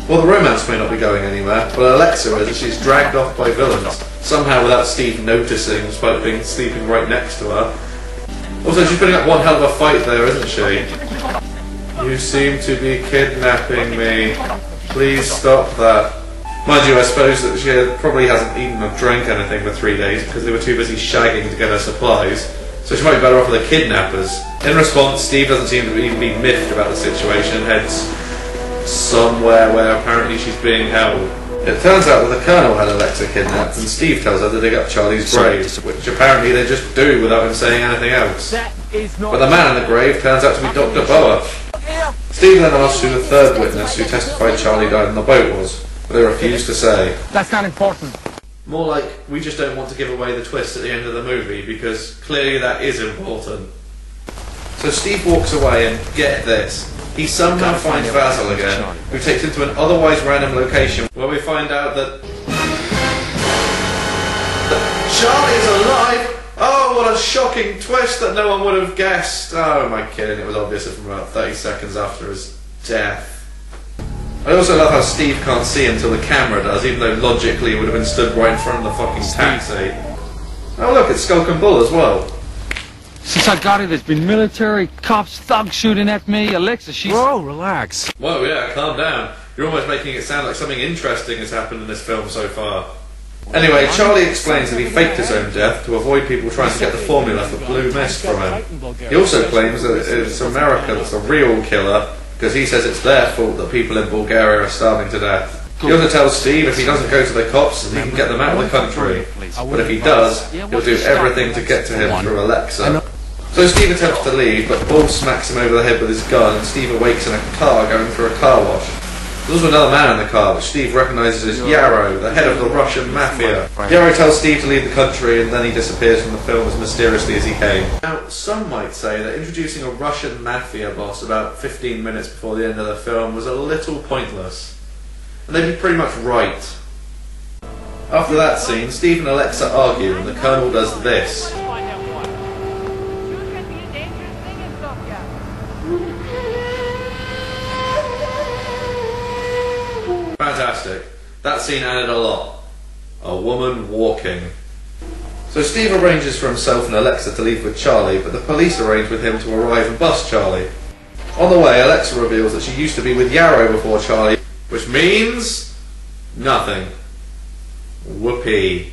Well, the romance may not be going anywhere, but Alexa is, and she's dragged off by villains, somehow without Steve noticing, despite being sleeping right next to her. Also, she's putting up one hell of a fight there, isn't she? You seem to be kidnapping me. Please stop that. Mind you, I suppose that she probably hasn't eaten or drank anything for 3 days because they were too busy shagging to get her supplies, so she might be better off with the kidnappers. In response, Steve doesn't seem to even be miffed about the situation, heads somewhere where apparently she's being held. It turns out that the Colonel had Alexa kidnapped, and Steve tells her to dig up Charlie's grave, which apparently they just do without him saying anything else. But the man in the grave turns out to be Dr. Boa. Steve then asks who the third witness who testified Charlie died on the boat was, but they refuse to say. That's not important. More like, we just don't want to give away the twist at the end of the movie, because clearly that is important. So Steve walks away and, get this, he somehow finds Basil again, who takes him to an otherwise random location where we find out that Charlie is alive! Oh, what a shocking twist that no one would have guessed! Oh, am I kidding? It was obvious from about 30 seconds after his death. I also love how Steve can't see him till the camera does, even though logically he would have been stood right in front of the fucking taxi. Oh look, it's Skulk and Bull as well. Since I got it, there's been military, cops, thugs shooting at me. Alexa, she's... Whoa, relax. Whoa, yeah, calm down. You're almost making it sound like something interesting has happened in this film so far. Anyway, Charlie explains that he faked his own death to avoid people trying to get the formula for blue mist from him. He also claims that it's America that's the real killer, because he says it's their fault that people in Bulgaria are starving to death. He also tells Steve if he doesn't go to the cops, he can get them out of the country. But if he does, he'll do everything to get to him through Alexa. So Steve attempts to leave, but Bull smacks him over the head with his gun, and Steve awakes in a car going through a car wash. There's also another man in the car, which Steve recognises as Yarrow, the head of the Russian mafia. Yarrow tells Steve to leave the country, and then he disappears from the film as mysteriously as he came. Now, some might say that introducing a Russian mafia boss about 15 minutes before the end of the film was a little pointless. And they'd be pretty much right. After that scene, Steve and Alexa argue, and the Colonel does this. Fantastic. That scene added a lot. A woman walking. So Steve arranges for himself and Alexa to leave with Charlie, but the police arrange with him to arrive and bust Charlie. On the way, Alexa reveals that she used to be with Yarrow before Charlie, which means nothing. Whoopee.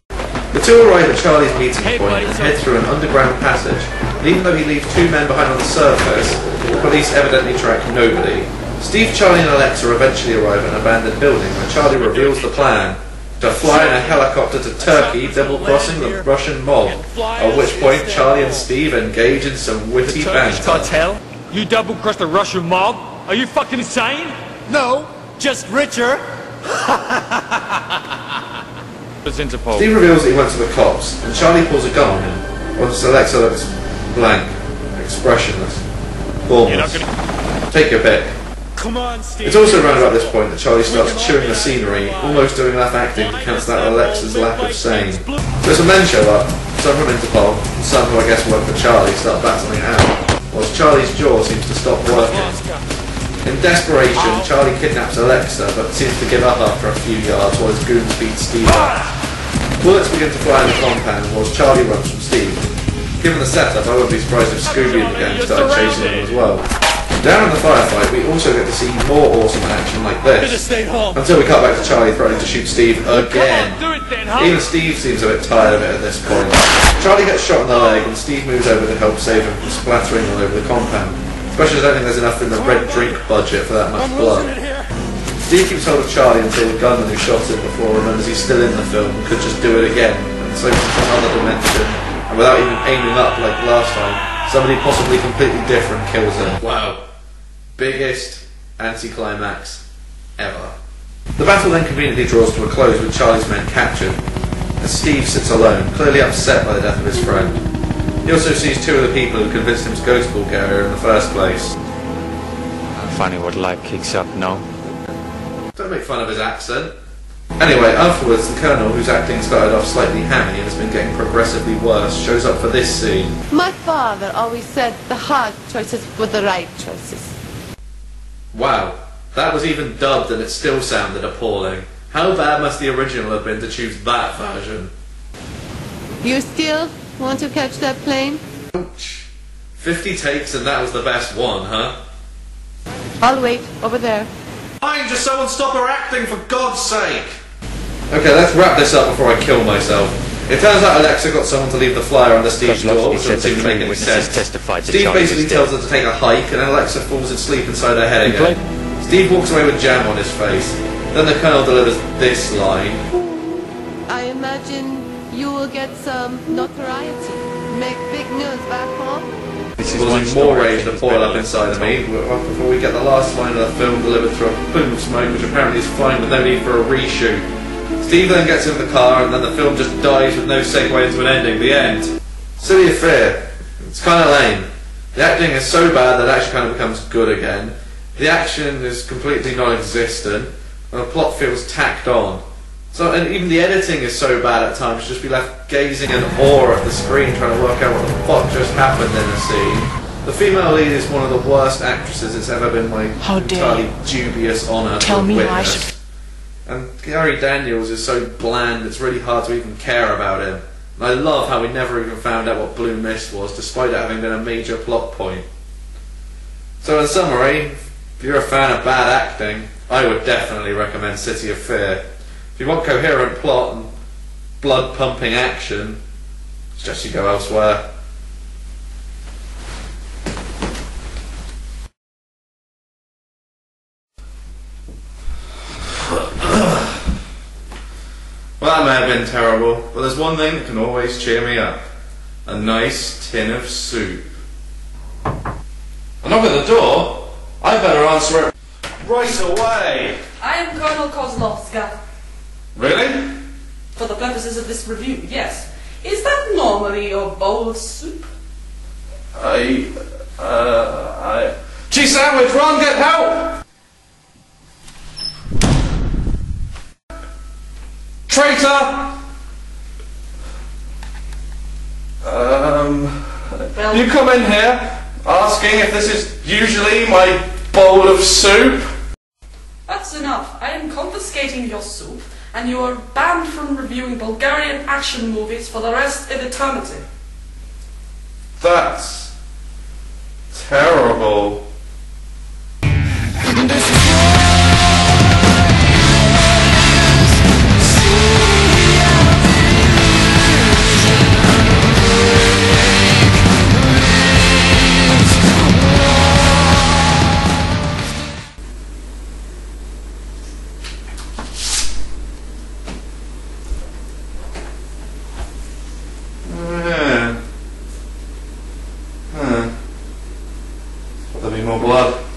The two arrive at Charlie's meeting point and head through an underground passage, and even though he leaves two men behind on the surface, the police evidently track nobody. Steve, Charlie and Alexa eventually arrive at an abandoned building where Charlie reveals the plan to fly in a helicopter to Turkey, double-crossing the Russian mob, at which point Charlie and Steve engage in some witty banter. Cartel? You double-crossed the Russian mob? Are you fucking insane? No, just richer. Steve reveals that he went to the cops, and Charlie pulls a gun on him, whilst Alexa looks blank, expressionless, formless. Take your pick. Come on, Steve. It's also around about this point that Charlie starts chewing the scenery, almost doing enough acting to cancel out Alexa's lack of sane. So some men show up, some from Interpol, and some who I guess work for Charlie start battling it out, whilst Charlie's jaw seems to stop working. In desperation, Charlie kidnaps Alexa, but seems to give up after a few yards while his goons beat Steve up. Bullets begin to fly in the compound whilst Charlie runs from Steve. Given the setup, I wouldn't be surprised if Scooby and the gang started chasing him as well. Down in the firefight, we also get to see more awesome action like this, until we cut back to Charlie threatening to shoot Steve again. Even Steve seems a bit tired of it at this point. Charlie gets shot in the leg and Steve moves over to help save him from splattering all over the compound, especially as I don't think there's enough in the red drink budget for that much blood. Steve keeps hold of Charlie until the gunman who shot him before remembers he's still in the film and could just do it again, and so from another dimension, and without even aiming up like last time, somebody possibly completely different kills him. Wow. Biggest anticlimax ever. The battle then conveniently draws to a close with Charlie's men captured, as Steve sits alone, clearly upset by the death of his friend. He also sees two of the people who convinced him to go to Bulgaria in the first place. Funny what life kicks up, no? Don't make fun of his accent. Anyway, afterwards, the Colonel, whose acting started off slightly hammy and has been getting progressively worse, shows up for this scene. My father always said the hard choices were the right choices. Wow, That was even dubbed and it still sounded appalling. How bad must the original have been to choose that version? You still want to catch that plane? Ouch. 50 takes and that was the best one, huh? I'll wait over there. Fine, just someone stop her acting, for God's sake! Okay, let's wrap this up before I kill myself. It turns out Alexa got someone to leave the flyer under Steve's door, which doesn't seem to make any sense. Steve basically tells her to take a hike, and Alexa falls asleep inside her head again. Steve walks away with jam on his face. Then the Colonel delivers this line. I imagine you will get some notoriety. Make big news back home. Causing more rage to boil up inside of me before we get the last line of the film delivered through a plume of smoke, which apparently is fine with no need for a reshoot. Steve then gets in the car and then the film just dies with no segue into an ending. The end. City of Fear. It's kind of lame. The acting is so bad that it actually kind of becomes good again. The action is completely non-existent and the plot feels tacked on. So, and even the editing is so bad at times, just be left gazing in awe at the screen trying to work out what the fuck just happened in a scene. The female lead is one of the worst actresses it's ever been my entirely dubious honour to witness. And Gary Daniels is so bland it's really hard to even care about him. And I love how we never even found out what Blue Mist was, despite it having been a major plot point. So in summary, if you're a fan of bad acting, I would definitely recommend City of Fear. If you want coherent plot and blood-pumping action, suggest you go elsewhere. Well, that may have been terrible, but there's one thing that can always cheer me up. A nice tin of soup. A knock at the door? I better answer it right away! I am Colonel Kozlovska. Really? For the purposes of this review, yes. Is that normally your bowl of soup? Cheese sandwich, run, get help! Traitor! Well, You come in here asking if this is usually my bowl of soup? that's enough. I am confiscating your soup, and you are banned from reviewing Bulgarian action movies for the rest of eternity. That's terrible. There'll be more blood.